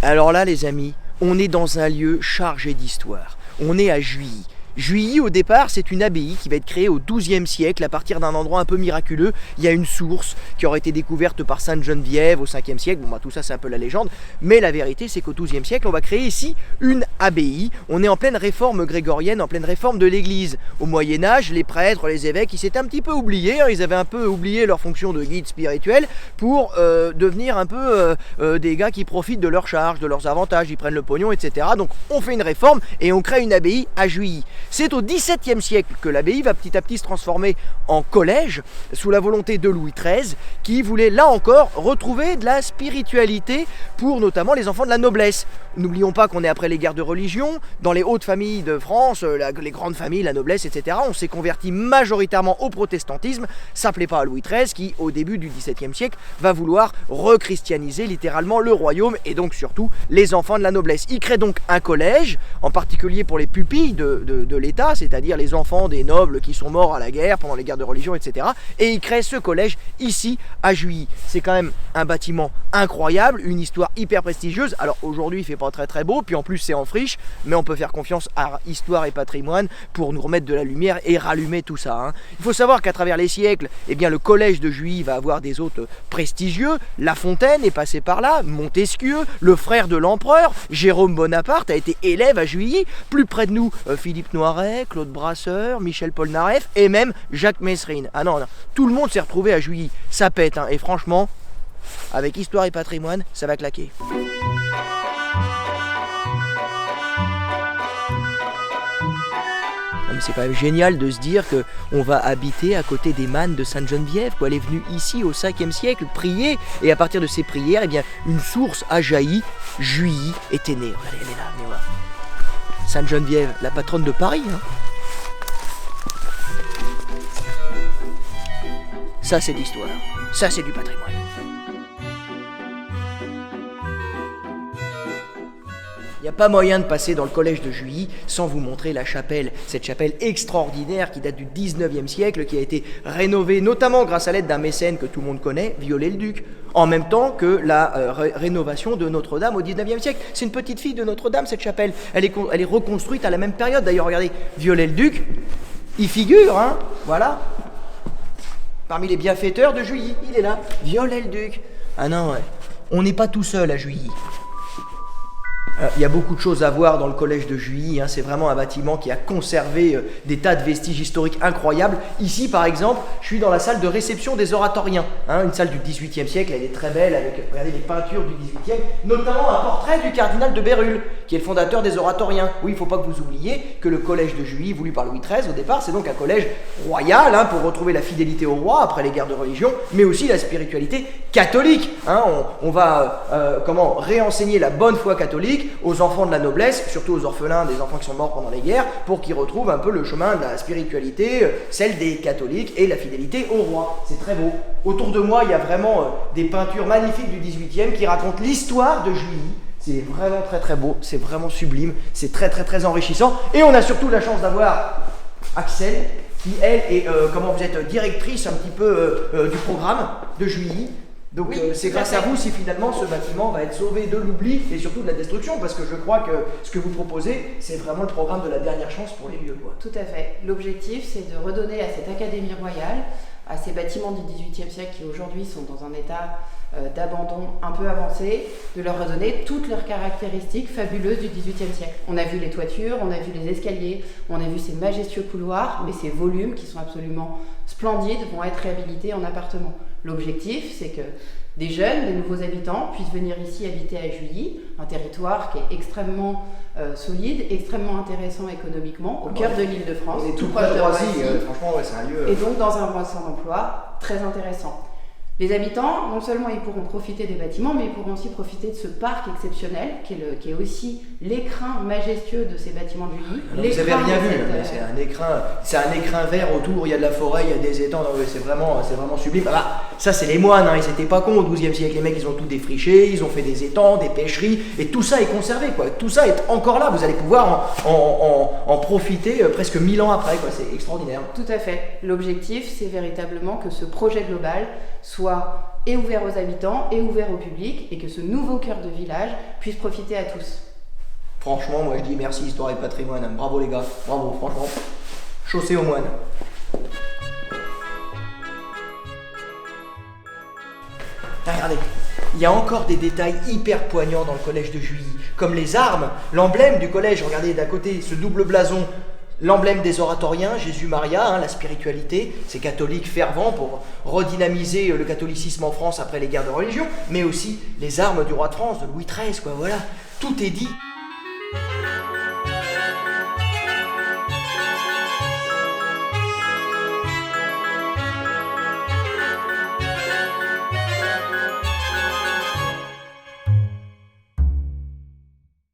Alors là, les amis, on est dans un lieu chargé d'histoire. On est à Juilly. Juilly, au départ, c'est une abbaye qui va être créée au XIIe siècle à partir d'un endroit un peu miraculeux. Il y a une source qui aurait été découverte par Sainte Geneviève au Ve siècle. Bon, tout ça, c'est un peu la légende. Mais la vérité, c'est qu'au XIIe siècle, on va créer ici une abbaye. On est en pleine réforme grégorienne, en pleine réforme de l'Église. Au Moyen-Âge, les prêtres, les évêques, ils s'étaient un petit peu oubliés. Ils avaient un peu oublié leur fonction de guide spirituel pour devenir un peu des gars qui profitent de leurs charges, de leurs avantages. Ils prennent le pognon, etc. Donc, on fait une réforme et on crée une abbaye à Juilly. C'est au XVIIe siècle que l'abbaye va petit à petit se transformer en collège sous la volonté de Louis XIII qui voulait là encore retrouver de la spiritualité pour notamment les enfants de la noblesse. N'oublions pas qu'on est après les guerres de religion, dans les hautes familles de France, les grandes familles, la noblesse, etc. On s'est converti majoritairement au protestantisme. Ça ne plaît pas à Louis XIII qui, au début du XVIIe siècle, va vouloir rechristianiser littéralement le royaume et donc surtout les enfants de la noblesse. Il crée donc un collège, en particulier pour les pupilles de l'État, c'est-à-dire les enfants des nobles qui sont morts à la guerre, pendant les guerres de religion, etc. Et il crée ce collège ici à Juilly. C'est quand même un bâtiment incroyable, une histoire hyper prestigieuse. Alors aujourd'hui il fait pas très très beau, puis en plus c'est en friche, mais on peut faire confiance à Histoire et Patrimoine pour nous remettre de la lumière et rallumer tout ça, hein. Il faut savoir qu'à travers les siècles, eh bien, le collège de Juilly va avoir des hôtes prestigieux. La Fontaine est passé par là, Montesquieu, le frère de l'empereur, Jérôme Bonaparte a été élève à Juilly. Plus près de nous, Philippe Noiret, Claude Brasseur, Michel Polnareff et même Jacques Messrine. Ah non, tout le monde s'est retrouvé à Juilly. Ça pète, hein. Et franchement, avec Histoire et Patrimoine, ça va claquer. Mais c'est quand même génial de se dire qu'on va habiter à côté des mannes de Sainte Geneviève, quoi. Elle est venue ici au 5e siècle prier, et à partir de ces prières, eh bien, une source a jailli, Juilly était née. Regardez, elle est là, venez voir. Sainte Geneviève, la patronne de Paris, hein. Ça c'est d'histoire, ça c'est du patrimoine. Il n'y a pas moyen de passer dans le collège de Juilly sans vous montrer la chapelle, cette chapelle extraordinaire qui date du 19e siècle, qui a été rénovée notamment grâce à l'aide d'un mécène que tout le monde connaît, Viollet-le-Duc, en même temps que la rénovation de Notre-Dame au 19e siècle. C'est une petite fille de Notre-Dame, cette chapelle. Elle est reconstruite à la même période. D'ailleurs, regardez, Viollet-le-Duc, il figure, hein, voilà, parmi les bienfaiteurs de Juilly, il est là, Viollet-le-Duc. Ah non, ouais. On n'est pas tout seul à Juilly. Il y a beaucoup de choses à voir dans le collège de Juilly, hein. C'est vraiment un bâtiment qui a conservé des tas de vestiges historiques incroyables. Ici, par exemple, je suis dans la salle de réception des oratoriens, hein, une salle du XVIIIe siècle. Elle est très belle avec, regardez, les peintures du XVIIIe, notamment un portrait du cardinal de Bérulle, qui est le fondateur des oratoriens. Oui, il ne faut pas que vous oubliez que le collège de Juilly, voulu par Louis XIII au départ, c'est donc un collège royal, hein, pour retrouver la fidélité au roi après les guerres de religion, mais aussi la spiritualité catholique, hein. On va réenseigner la bonne foi catholique aux enfants de la noblesse, surtout aux orphelins des enfants qui sont morts pendant les guerres, pour qu'ils retrouvent un peu le chemin de la spiritualité, celle des catholiques et la fidélité au roi. C'est très beau. Autour de moi, il y a vraiment des peintures magnifiques du 18e qui racontent l'histoire de Juilly. C'est vraiment très très beau, c'est vraiment sublime, c'est très très très enrichissant. Et on a surtout la chance d'avoir Axel, qui elle est, vous êtes directrice un petit peu du programme de Juilly. Donc oui, c'est grâce à vous si finalement ce bâtiment va être sauvé de l'oubli et surtout de la destruction, parce que je crois que ce que vous proposez, c'est vraiment le programme de la dernière chance pour les lieux, quoi. Tout à fait. L'objectif, c'est de redonner à cette Académie royale, à ces bâtiments du XVIIIe siècle qui aujourd'hui sont dans un état d'abandon un peu avancé, de leur redonner toutes leurs caractéristiques fabuleuses du XVIIIe siècle. On a vu les toitures, on a vu les escaliers, on a vu ces majestueux couloirs, mais ces volumes qui sont absolument splendides vont être réhabilités en appartements. L'objectif, c'est que des jeunes, des nouveaux habitants puissent venir ici habiter à Juilly, un territoire qui est extrêmement solide, extrêmement intéressant économiquement, au cœur de l'Île-de-France. On est tout près de Roissy, franchement, ouais, c'est un lieu... Et donc dans un bassin d'emploi très intéressant. Les habitants, non seulement ils pourront profiter des bâtiments, mais ils pourront aussi profiter de ce parc exceptionnel, qui est aussi l'écrin majestueux de ces bâtiments du Juilly. Vous avez rien vu, mais c'est un écrin vert autour, il y a de la forêt, il y a des étangs, c'est vraiment sublime. Ah, ça c'est les moines, hein, ils n'étaient pas cons au XIIe siècle, les mecs ils ont tout défriché, ils ont fait des étangs, des pêcheries, et tout ça est conservé, quoi. Tout ça est encore là, vous allez pouvoir en profiter presque 1000 ans après, quoi. C'est extraordinaire. Tout à fait. L'objectif, c'est véritablement que ce projet global soit et ouvert aux habitants et ouvert au public, et que ce nouveau cœur de village puisse profiter à tous. Franchement, moi je dis merci Histoire et Patrimoine. Bravo les gars, bravo, franchement. Chaussée aux moines. Regardez, il y a encore des détails hyper poignants dans le collège de Juilly, comme les armes, l'emblème du collège. Regardez d'à côté ce double blason, l'emblème des oratoriens, Jésus-Maria, la spiritualité, c'est catholique fervent pour redynamiser le catholicisme en France après les guerres de religion, mais aussi les armes du roi de France, de Louis XIII, quoi, voilà, tout est dit.